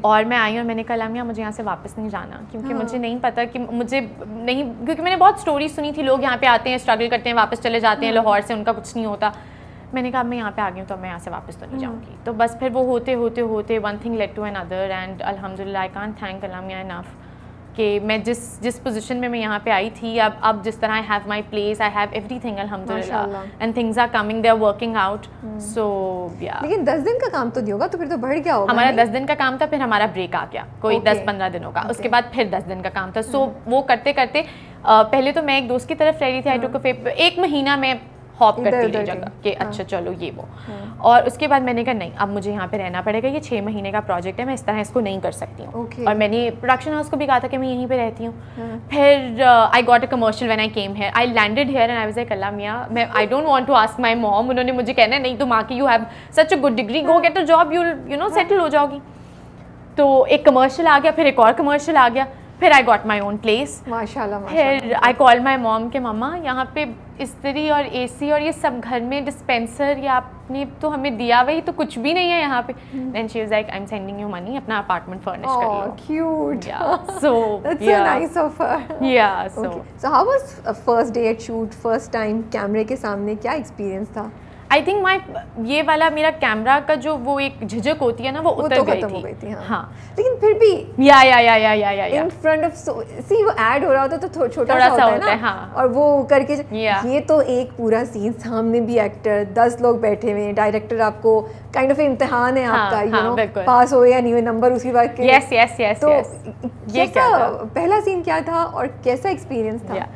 और मैं आई और मैंने कहा लामिया मुझे यहाँ से वापस नहीं जाना, क्योंकि मुझे नहीं पता कि मुझे नहीं, क्योंकि मैंने बहुत स्टोरी सुनी थी, लोग यहाँ पे आते हैं, स्ट्रगल करते हैं, वापस चले जाते हैं लाहौर से, उनका कुछ नहीं होता। मैंने कहा मैं यहाँ पे आ गई हूँ तो मैं यहाँ से वापस तो नहीं जाऊँगी। तो बस फिर वो होते होते होते one thing led to another, and अल्हम्दुलिल्लाह I can't thank Lamia enough कि मैं जिस पोजीशन में मैं यहाँ पे आई थी, अब जिस तरह I have my place, I have everything अल्हम्दुलिल्लाह, and things are coming, they are working out. So yeah लेकिन 10 दिन का काम तो नहीं होगा, तो फिर तो बढ़ गया होगा। हमारा 10 दिन का काम था, फिर हमारा ब्रेक आ गया कोई 10-15 दिनों का, उसके बाद फिर 10 दिन का काम था। सो वो करते करते पहले तो मैं एक दोस्त की तरफ रह रही थी, आई टुक एक महीना में हॉप करती रही जगह कि अच्छा चलो ये वो, और उसके बाद मैंने कहा नहीं अब मुझे यहाँ पे रहना पड़ेगा, ये 6 महीने का प्रोजेक्ट है, मैं इस तरह इसको नहीं कर सकती हूँ। और मैंने प्रोडक्शन हाउस को भी कहा था कि मैं यहीं पे रहती हूँ। फिर I got a commercial when I came here, I landed here and I was like अल्लाह मियां, मैं I don't want to ask my mom, उन्होंने मुझे कहना नहीं तुम आके you have such a good degree, go get a job, you know settle हो जाओगी। तो एक कमर्शियल आ गया, फिर एक और कमर्शियल आ गया, फिर I got my own place माशाल्लाह। फिर आई कॉल माई मॉम के मम्मा यहाँ पे इस्त्री और एसी और ये सब घर में डिस्पेंसर ये आपने तो हमें दिया, वही तो कुछ भी नहीं है यहाँ पे। Then she was like I am sending you money, अपना अपार्टमेंट फर्निश कर लो। Cute. So that's so nice of her. Yeah so how was first day at shoot, first time कैमरे के सामने, क्या एक्सपीरियंस था? आई थिंक माई ये वाला मेरा कैमरा का जो वो एक झिझक होती है ना वो उतर गई थी। हाँ लेकिन फिर भी या इन फ्रंट ऑफ सी वो ऐड हो रहा होता तो छोटा सा होता है ना। हाँ। और वो करके ये तो एक पूरा सीन, सामने भी एक्टर 10 लोग बैठे हुए हैं, डायरेक्टर आपको काइंड ऑफ इम्तिहान है आपका, यू नो पास हो या नहीं हुए नंबर उसी बात के। यस तो ये पहला सीन क्या था और कैसा एक्सपीरियंस था?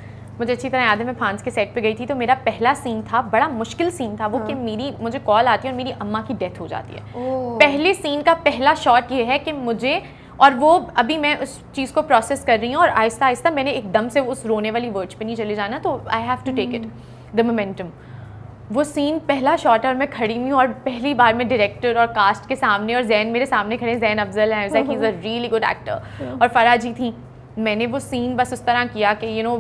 मुझे अच्छी तरह याद है, मैं फ्रांस के सेट पे गई थी, तो मेरा पहला सीन था, बड़ा मुश्किल सीन था वो कि मुझे कॉल आती है और मेरी अम्मा की डेथ हो जाती है। पहले सीन का पहला शॉट ये है कि मुझे, और वो अभी मैं उस चीज़ को प्रोसेस कर रही हूँ और आहिस्ता आहिस्ता मैंने एकदम से उस रोने वाली वर्ड्स पे नहीं चले जाना, तो I have to take it the momentum. वो सीन पहला शॉट है और मैं खड़ी हुई हूँ और पहली बार मैं डायरेक्टर और कास्ट के सामने, और जैन मेरे सामने खड़े, जैन अफजल है, ही is a really good actor, और फराह जी थी। मैंने वो सीन बस उस तरह किया कि यू नो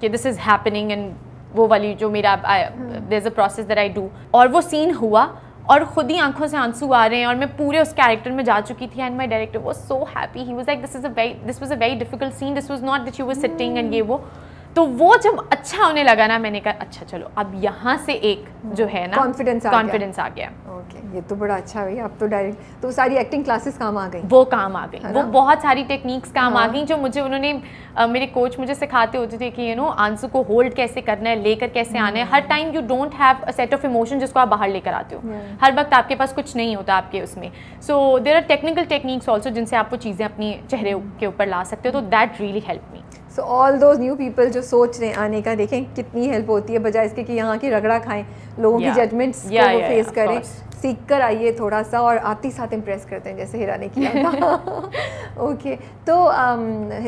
कि दिस इज़ हैपनिंग, एंड वो वाली जो मेरा there is a process that I do, और वो सीन हुआ और खुद ही आंखों से आंसू आ रहे हैं और मैं पूरे उस कैरेक्टर में जा चुकी थी, and my director was so happy, he was like this was a very difficult scene, this was not that you were sitting and ये वो। तो वो जब अच्छा होने लगा ना, मैंने कहा अच्छा चलो अब यहाँ से एक जो है ना कॉन्फिडेंस आ गया। ओके, ये तो बड़ा अच्छा है। अब तो डायरेक्ट तो सारी एक्टिंग क्लासेस काम आ गई, वो काम आ गई, वो बहुत सारी टेक्निक्स काम आ गई जो मुझे उन्होंने मेरे कोच मुझे सिखाते होते थे कि यू नो आंसू को होल्ड कैसे करना है, लेकर कैसे आना है। हर time you don't have a set of emotion जिसको आप बाहर लेकर आते हो, हर वक्त आपके पास कुछ नहीं होता आपके उसमें। So there are technical techniques also जिनसे आप वो चीज़ें अपनी चेहरे के ऊपर ला सकते हो, तो that really help me. So all those new people जो सोच रहे हैं आने का, देखें कितनी हेल्प होती है, बजाय इसके कि यहाँ की रगड़ा खाएं, लोगों की जजमेंट्स को वो फेस करें, सीख कर आइए थोड़ा सा और आते साथ इम्प्रेस करते हैं जैसे हिरा ने किया था। ओके, तो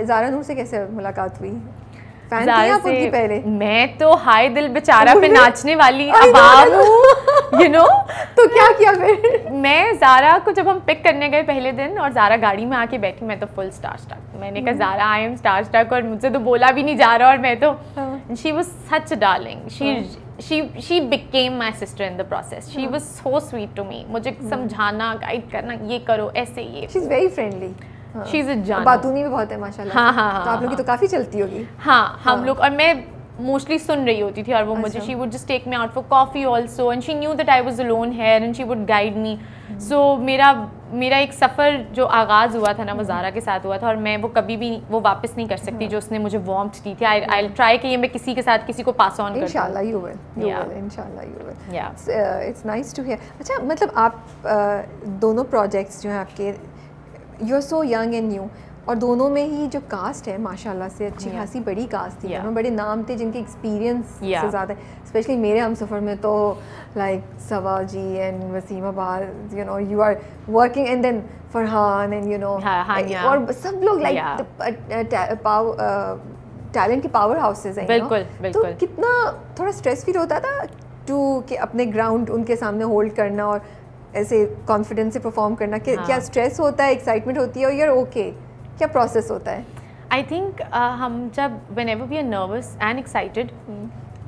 ज़ारा नूर से कैसे मुलाकात हुई? फैन थी आप उनकी पहले? मैं तो हाय दिल बेचारा पे नाचने वाली अबाब हूँ, यू नो। तो क्या किया फिर? मैं ज़ारा को जब हम पिक करने गए पहले दिन और ज़ारा गाड़ी में आके बैठी, मैं तो फुल स्टार स्टक। मैंने कहा Zara I am star struck, और मुझसे तो बोला भी नहीं जा रहा, और मैं तो she was such darling, she became my sister in the process. She was so sweet to me. मुझे समझाना, गाइड करना, ये करो ऐसे, ये she's very friendly. She's a जान, बातूनी भी बहुत है माशाल्लाह। हाँ, तो आप लोग की तो काफ़ी चलती होगी। हाँ, हम लोग, और मैं मोस्टली सुन रही होती थी और वो मुझे she would just take me out for coffee also, and she knew that I was alone here and she would guide me. So मेरा एक सफ़र जो आगाज़ हुआ था ना वो ज़ारा के साथ हुआ था, और मैं वो कभी भी वो वापस नहीं कर सकती जो उसने मुझे वार्मथ दी थी। I'll try कि ये मैं किसी के साथ किसी को पास ऑन करूँ। इंशाल्लाह you will, इंशाल्लाह you will. Yeah, it's nice to hear. अच्छा, मतलब आप दोनों प्रोजेक्ट्स जो हैं आपके, you are so young and new, और दोनों में ही जो कास्ट है माशाल्लाह से अच्छी खासी बड़ी कास्ट थी, दोनों बड़े नाम थे जिनके एक्सपीरियंस से ज़्यादा, स्पेशली मेरे हम सफ़र में तो like Saba ji and Wasim Abbas, you know you are working, and then Farhan and you know, और सब लोग लाइक टैलेंट के पावर हाउसेज हैं। बिल्कुल। तो कितना थोड़ा स्ट्रेस फील होता था टू कि अपने ग्राउंड उनके सामने होल्ड करना और ऐसे कॉन्फिडेंस से परफॉर्म करना, क्या स्ट्रेस होता है, एक्साइटमेंट होती है, और यार ओके क्या प्रोसेस होता है? आई थिंक हम जब whenever we are nervous and excited,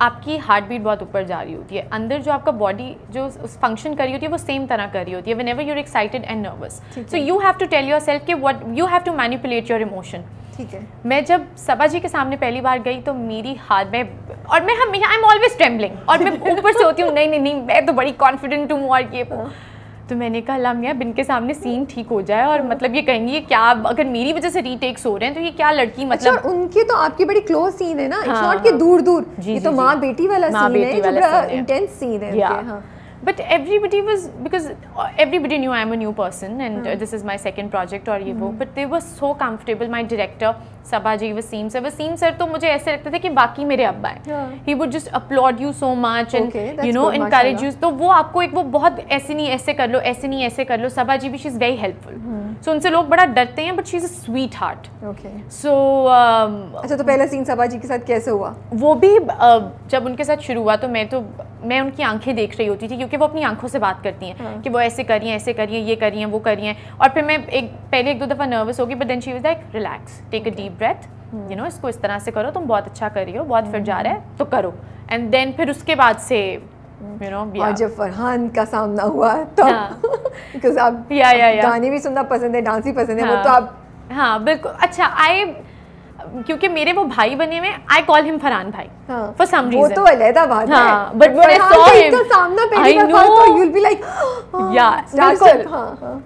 आपकी हार्ट बीट बहुत ऊपर जा रही होती है, अंदर जो आपका बॉडी जो फंक्शन कर रही होती है वो सेम तरह कर रही होती है whenever you are excited and nervous. So you have to tell yourself कि what you have to manipulate your emotion. ठीक है. मैं जब सबा जी के सामने पहली बार गई तो मेरी हाथ में, और मैं हमेशा आई एम ऑलवेज ट्रेम्बलिंग, और मैं ऊपर से होती हूँ नहीं मैं तो बड़ी कॉन्फिडेंट हूँ और ये वो. तो मैंने कहा अल्लाह मियां बिन के सामने सीन ठीक हो जाए, और मतलब ये कहेंगी ये क्या, अगर मेरी वजह से रीटेक्स हो रहे हैं तो ये क्या लड़की, मतलब. अच्छा, उनकी तो आपकी बड़ी क्लोज सीन है ना, इट्स नॉट कि दूर दूर, ये तो माँ बेटी वाला सीन है, जो बड़ा इंटेंस सीन है. हाँ. But everybody was, because everybody knew I'm a new person and this is my second project और ये वो, but they were so comfortable. My director Saba ji, Waseem sir तो मुझे ऐसे लगता था कि बाकी मेरे अब्बा हैं. He would just applaud you so much and you know encourage you. तो वो आपको एक वो बहुत ऐसे नहीं ऐसे कर लो, ऐसे नहीं ऐसे कर लो. सबा जी भी she is very helpful. So उनसे लोग बड़ा डरते हैं, but she is a sweetheart. So अच्छा, तो पहला सीन सबा जी के साथ कैसे हुआ? वो भी जब उनके साथ शुरू हुआ तो मैं उनकी आंखें देख रही होती थी, क्योंकि वो अपनी आंखों से बात करती हैं कि वो ऐसे कर रही हैं, ये कर रही हैं, वो कर रही हैं. और फिर मैं पहले एक दो दफ़ा नर्वस होगी, but then she was like relax, take a deep breath, you know इसको इस तरह से करो, तुम बहुत अच्छा कर रही हो, बहुत फिर जा रहा है तो करो. एंड देन फिर उसके बाद से you know, और जब फरहान का सामना हुआ तो बिकॉज़ आप गाने भी सुनना पसंद है, डांस भी पसंद है, वो तो आप. हाँ बिल्कुल. अच्छा, क्योंकि मेरे वो भाई बने हुए, आई कॉल हिम फरहान भाई फॉर सम रीजन. वो तो अलग बात है, but when I saw him तो सामना पहली बार तो यू विल बी लाइक या बिल्कुल.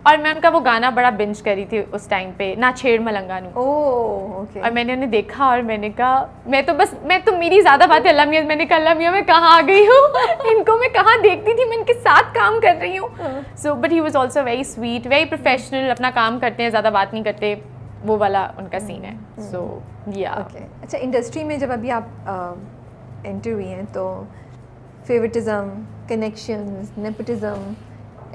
और मैं उनका वो गाना बड़ा बिंज करी थी उस टाइम पे, ना छेड़ मलंगानू. ओके. और मैंने उन्हें देखा और मैंने कहा मैं तो मेरी ज्यादा बात है अल्लाह मियां, मैंने कहा अल्लाह मियां मैं कहाँ आ गई हूँ. इनको मैं कहाँ देखती थी, मैं इनके साथ काम कर रही हूँ. So but he was also very sweet, very professional, अपना काम करते हैं, ज्यादा बात नहीं करते, वो वाला उनका सीन है. सो या ओके. अच्छा, इंडस्ट्री में जब अभी आप एंटर हुई हैं तो फेवरेटिज्म, कनेक्शंस, नेपोटिज्म,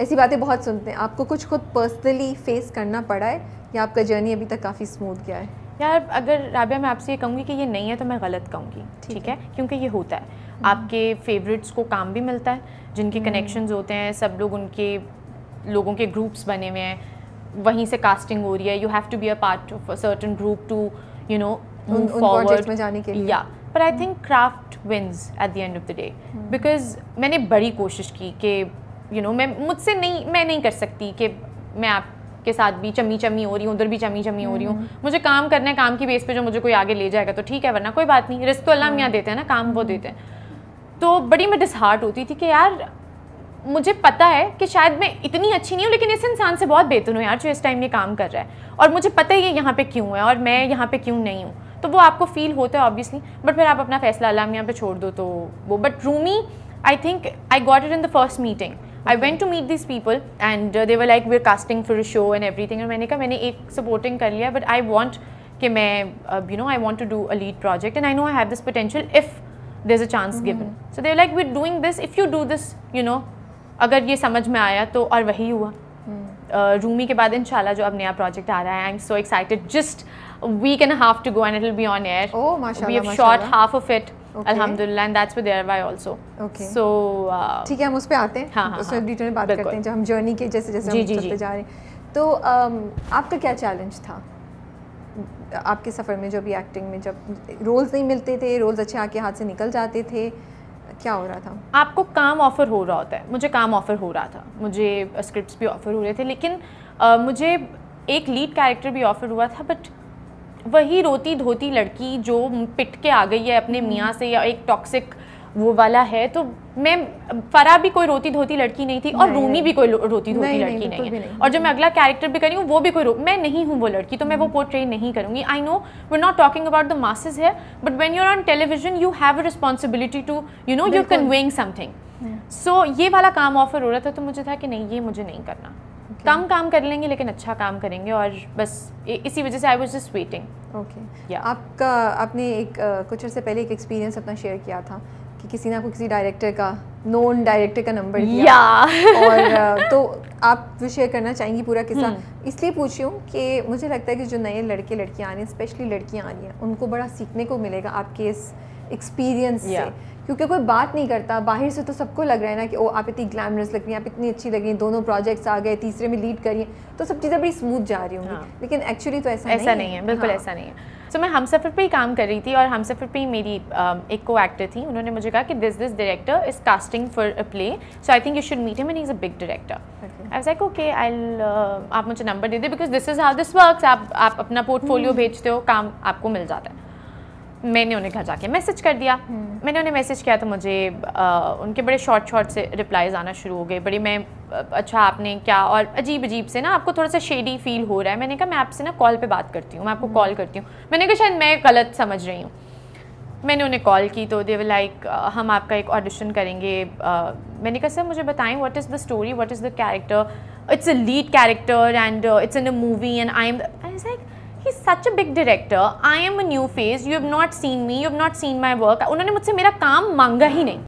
ऐसी बातें बहुत सुनते हैं. आपको कुछ खुद पर्सनली फेस करना पड़ा है या आपका जर्नी अभी तक काफ़ी स्मूथ गया है? यार अगर राबिया मैं आपसे ये कहूँगी कि ये नहीं है तो मैं गलत कहूँगी, ठीक है, क्योंकि ये होता है. आपके फेवरेट्स को काम भी मिलता है, जिनके कनेक्शंस होते हैं, सब लोग उनके लोगों के ग्रुप्स बने हुए हैं, वहीं से कास्टिंग हो रही है, you have to be a part of a certain group to you know move forward में जाने के लिए. या पर I think craft wins at the end of the day, because मैंने बड़ी कोशिश की कि यू नो मैं नहीं कर सकती कि मैं आपके साथ भी चमी हो रही हूँ, उधर भी चमी हो रही हूँ. मुझे काम करना है, काम की बेस पे जो मुझे कोई आगे ले जाएगा तो ठीक है, वरना कोई बात नहीं. रिस्क तो अल्लाह मियां देते हैं ना, काम वो देते हैं. तो बड़ी मैं डिसहार्ट होती थी कि यार मुझे पता है कि शायद मैं इतनी अच्छी नहीं हूँ, लेकिन इस इंसान से बहुत बेहतर हूँ यार जो इस टाइम ये काम कर रहा है, और मुझे पता है ये यहाँ पे क्यों है और मैं यहाँ पे क्यों नहीं हूँ. तो वो आपको फील होता है ऑब्वियसली, बट फिर आप अपना फैसला अल्लाह मियां पे छोड़ दो तो वो. But Rumi, I think I got it in the first meeting. I went to meet these people and they were like we're casting for a show and everything. और मैंने कहा मैंने एक supporting कर लिया, but I want कि मैं you know I want to do a lead project and I know I have this potential if there's a chance given. So they were like we're doing this, if you do this, you know, अगर ये समझ में आया तो. और वही हुआ. रूमी के बाद इंशाल्लाह जो अब नया प्रोजेक्ट आ रहा है, I am so excited. Just a week and a half to go and it will be on air. Oh, mashallah. We have shot half of it. Okay. Alhamdulillah, and that's with Thereby also. Okay. So ठीक है, हम उस पे आते हैं. हाँ, उसमें detail में बात करते हैं जब हम जर्नी के जैसे हम चलते जा रहे हैं. तो आपका क्या चैलेंज था आपके सफ़र में, जो भी एक्टिंग में जब रोल्स नहीं मिलते थे, रोल्स अच्छे आके हाथ से निकल जाते थे, क्या हो रहा था? आपको काम ऑफर हो रहा होता है. मुझे काम ऑफर हो रहा था, मुझे स्क्रिप्ट्स भी ऑफर हो रहे थे, लेकिन मुझे एक लीड कैरेक्टर भी ऑफर हुआ था, बट वही रोती धोती लड़की जो पिट के आ गई है अपने मियाँ से, या एक टॉक्सिक वो वाला है. तो मैं फरा भी कोई रोती धोती लड़की नहीं थी, और रूमी भी कोई रोती धोती लड़की नहीं है. और जो मैं अगला कैरेक्टर भी करी हूँ वो भी कोई मैं नहीं हूँ वो लड़की, तो मैं वो पोर्ट्रे नहीं करूँगी. I know we are not talking about the masses है, but when you are on television you have a responsibility to you know you conveying something. So ये वाला काम ऑफर हो रहा था, तो मुझे था कि नहीं, ये मुझे नहीं करना. कम काम कर लेंगे लेकिन अच्छा काम करेंगे, और बस इसी वजह से I was just waiting. Okay. आपका आपने एक कुछ अर्से पहले एक एक्सपीरियंस अपना शेयर किया था कि किसी ने आपको किसी डायरेक्टर का, नोन डायरेक्टर का नंबर दिया. और तो आप वो शेयर करना चाहेंगी पूरा किस्सा? इसलिए पूछ रही हूँ कि मुझे लगता है कि जो नए लड़के लड़कियाँ आ रही हैं, स्पेशली लड़कियाँ आ रही हैं, उनको बड़ा सीखने को मिलेगा आपके इस एक्सपीरियंस से क्योंकि कोई बात नहीं करता, बाहर से तो सबको लग रहा है ना कि ओ आप इतनी ग्लैमरस लग रही हैं, आप इतनी अच्छी लग रही हैं, दोनों प्रोजेक्ट्स आ गए, तीसरे में लीड करिए, तो सब चीज़ें बड़ी स्मूथ जा रही होंगी। लेकिन एक्चुअली तो ऐसा नहीं है, बिल्कुल ऐसा नहीं है। तो मैं हमसफ़र पे ही काम कर रही थी और हमसफ़र पे ही मेरी एक को एक्टर थी, उन्होंने मुझे कहा कि this director is casting for a play, so I think you should meet him and he is a big director. I was like okay, आप मुझे नंबर दे दे because this is how this works, आप अपना portfolio भेजते हो, काम आपको मिल जाता है। मैंने उन्हें घर जाके मैसेज कर दिया। मैंने उन्हें मैसेज किया तो मुझे उनके बड़े शॉर्ट से रिप्लाईज आना शुरू हो गए, बड़ी मैं अच्छा आपने क्या, और अजीब से ना आपको थोड़ा सा शेडी फील हो रहा है। मैंने कहा मैं आपसे ना कॉल पे बात करती हूँ, मैं आपको कॉल करती हूँ। मैंने कहा शायद मैं गलत समझ रही हूँ। मैंने उन्हें कॉल की तो दे वर लाइक हम आपका एक ऑडिशन करेंगे। मैंने कहा सर मुझे बताएं what is the story, what is the character, it's a lead character and it's in a movie and I was like he's such a big director, I am a new face, you have not seen me, you have not seen my work। उन्होंने मुझसे मेरा काम मांगा ही नहीं।